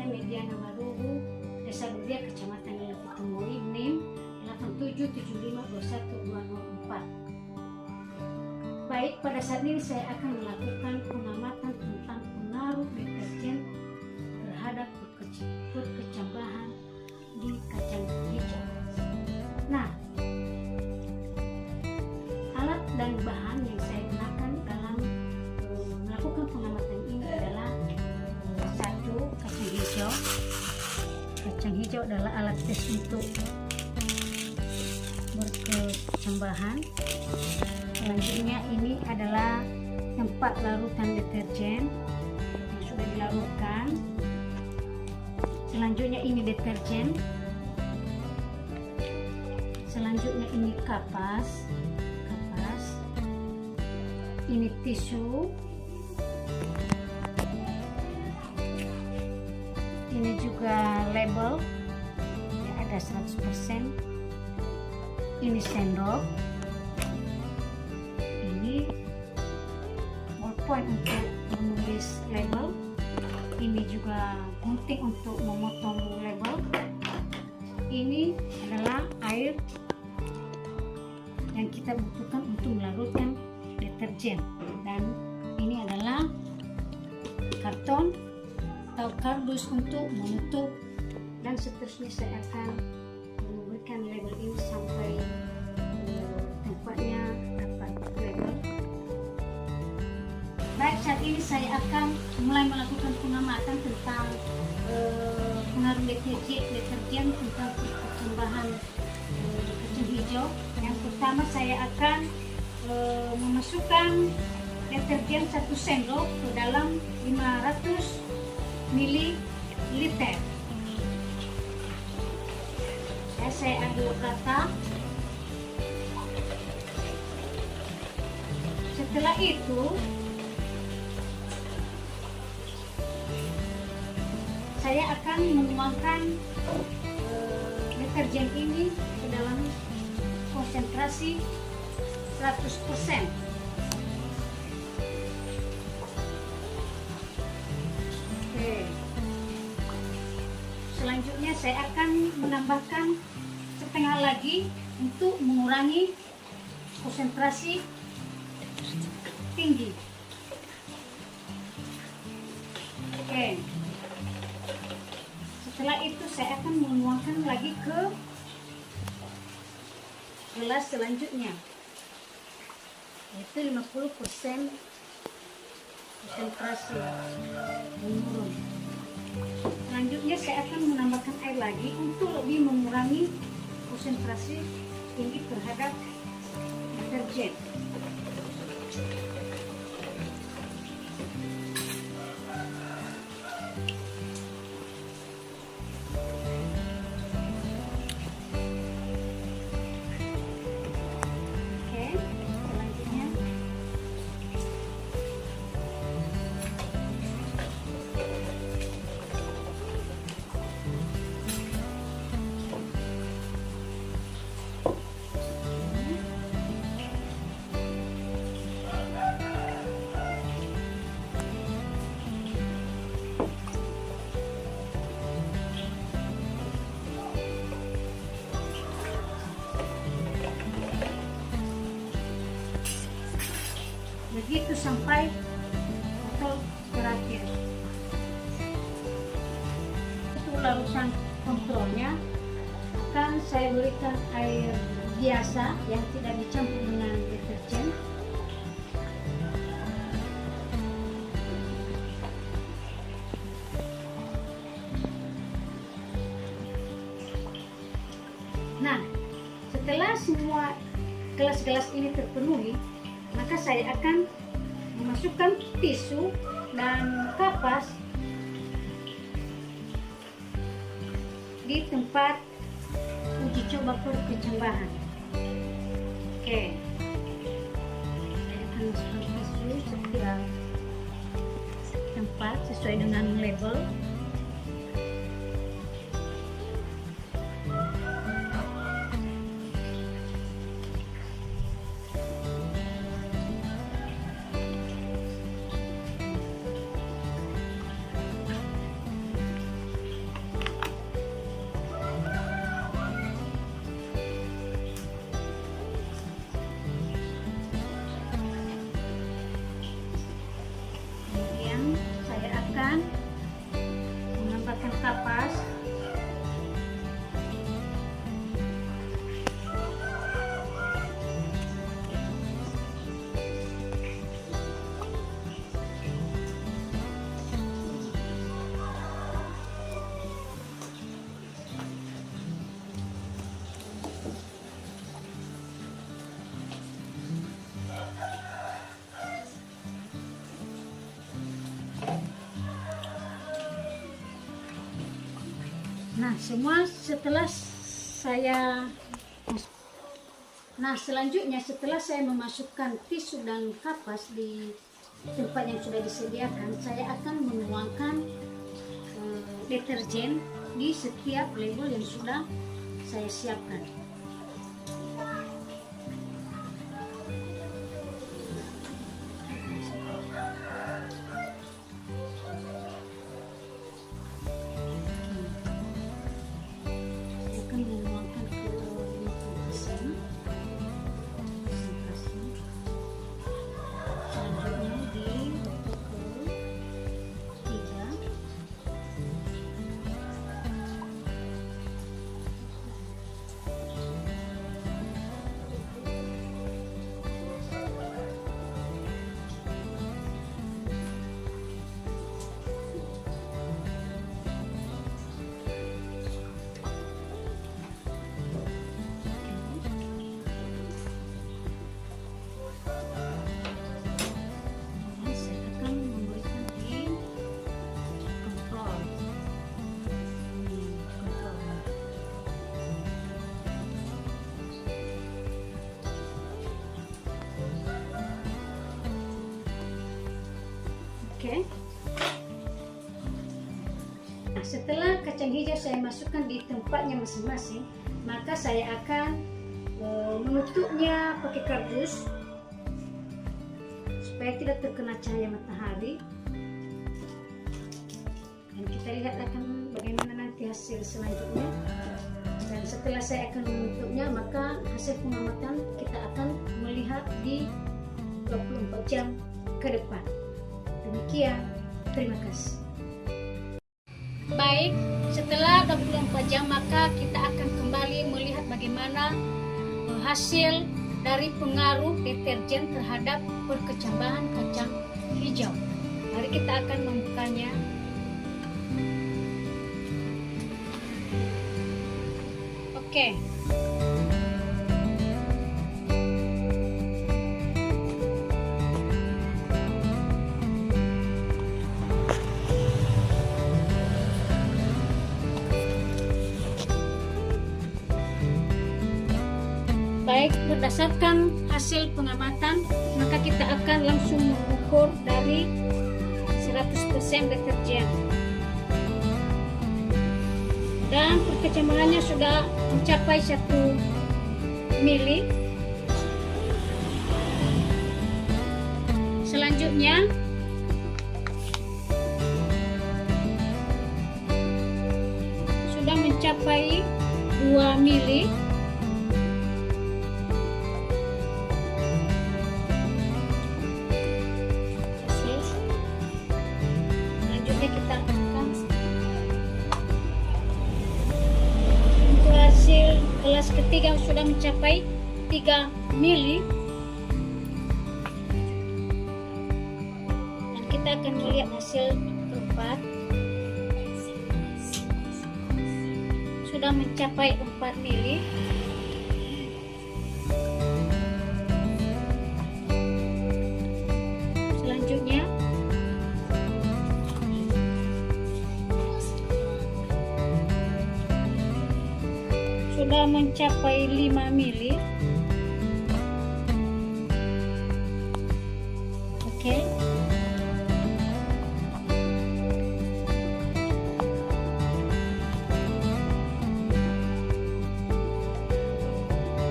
Mediana Marugu, Desa Dudia, Kecamatan Lelepitumui, NIM 87752124. Baik, pada saat ini saya akan melakukan pengamatan tentang pengaruh deterjen terhadap perkecambahan di kacang hijau. Nah, alat dan bahan yang saya gunakan dalam melakukan pengamatan ini adalah satu, kacang hijau. Kacang hijau adalah alat tes untuk berkecambahan. Selanjutnya ini adalah tempat larutan deterjen yang sudah dilarutkan. Selanjutnya ini deterjen. Selanjutnya ini kapas. Ini tisu. Ini juga label ya, ada 100%. Ini sendok. Ini ballpoint untuk menulis label. Ini juga gunting untuk memotong label. Ini adalah air yang kita butuhkan untuk melarutkan deterjen, dan ini adalah karton atau kardus untuk menutup, dan seterusnya saya akan memberikan label ini sampai tempatnya dapat label. Baik, saat ini saya akan mulai melakukan pengamatan tentang pengaruh deterjen tentang perkembangan kacang hijau. Yang pertama saya akan memasukkan deterjen 1 sendok ke dalam 500 ml. Saya aduk rata. Setelah itu saya akan menuangkan deterjen ini ke dalam konsentrasi 100%. Oke. Selanjutnya saya akan menambahkan setengah lagi untuk mengurangi konsentrasi tinggi. Oke. Setelah itu saya akan menuangkan lagi ke gelas selanjutnya, yaitu 50% konsentrasi menurun. Selanjutnya saya akan menambahkan air lagi untuk lebih mengurangi konsentrasi tinggi terhadap deterjen. Begitu sampai botol terakhir. Untuk larutan kontrolnya akan saya berikan air biasa yang tidak dicampur dengan deterjen. Nah, setelah semua gelas-gelas ini terpenuhi, maka saya akan memasukkan tisu dan kapas di tempat uji coba perkecambahan. Oke, saya akan masukkan tisu setiap tempat sesuai dengan label. Nah, semua setelah saya selanjutnya setelah saya memasukkan tisu dan kapas di tempat yang sudah disediakan, saya akan menuangkan deterjen di setiap label yang sudah saya siapkan. Oke. Nah, setelah kacang hijau saya masukkan di tempatnya masing-masing, maka saya akan menutupnya pakai kardus supaya tidak terkena cahaya matahari. Dan kita lihat akan bagaimana nanti hasil selanjutnya. Dan setelah saya akan menutupnya, maka hasil pengamatan kita akan melihat di 24 jam ke depan. Demikian, terima kasih. Baik, setelah 24 jam maka kita akan kembali melihat bagaimana hasil dari pengaruh deterjen terhadap perkecambahan kacang hijau. Mari kita akan membukanya. Oke. Baik, berdasarkan hasil pengamatan, maka kita akan langsung mengukur dari 100% deterjen. Dan perkecambahannya sudah mencapai 1 mili. Selanjutnya, sudah mencapai 2 mili. Kita akan untuk hasil kelas ketiga sudah mencapai 3 mili, dan kita akan melihat hasil keempat sudah mencapai 4 mili. Selanjutnya sudah mencapai 5 mili. Oke.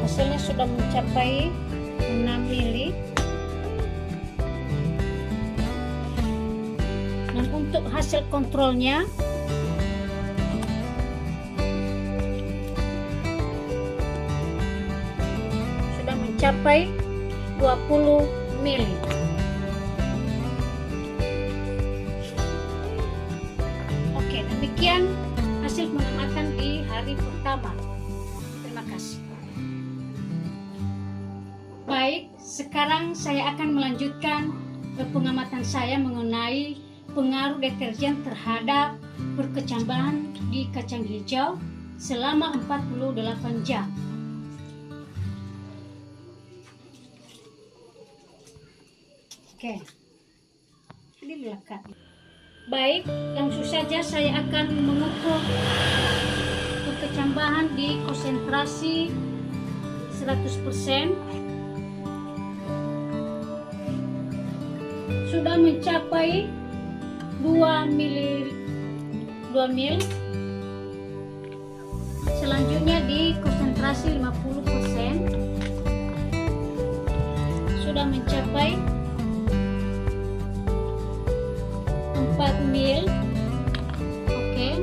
Hasilnya sudah mencapai 6 mili. Dan untuk hasil kontrolnya mencapai 20 mili. Oke, demikian hasil pengamatan di hari pertama. Terima kasih. Baik, sekarang saya akan melanjutkan pengamatan saya mengenai pengaruh deterjen terhadap perkecambahan di kacang hijau selama 48 jam. Oke, ini melekat. Baik, langsung saja saya akan mengukur berkecambahan di konsentrasi 100% sudah mencapai 2 mil. Selanjutnya di konsentrasi 50% sudah mencapai 4 mil. Oke.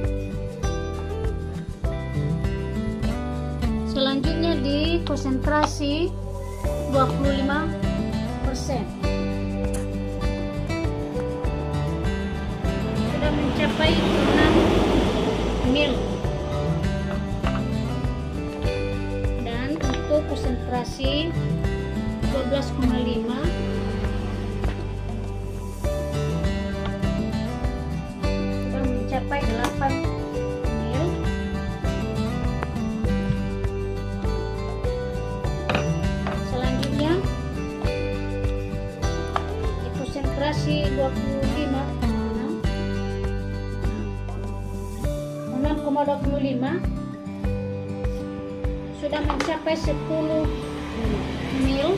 Selanjutnya di konsentrasi 25% sudah mencapai 6 mil. Dan untuk konsentrasi 12,5 sudah mencapai 8 mil. Selanjutnya di konsentrasi 6,25 sudah mencapai 10 mil.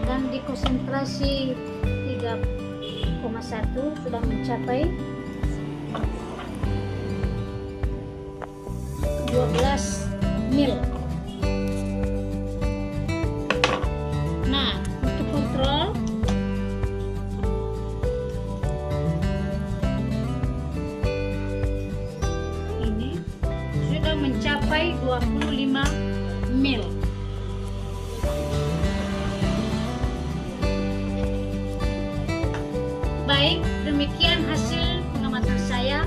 Dan di konsentrasi 3,1 sudah mencapai 12 mil. Nah, untuk kontrol ini sudah mencapai 25 mil. Baik, demikian hasil pengamatan saya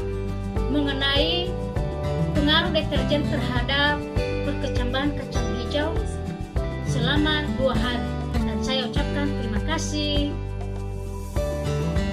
mengenai pengaruh deterjen terhadap berkecambahan kacang hijau selama 2 hari. Dan saya ucapkan terima kasih.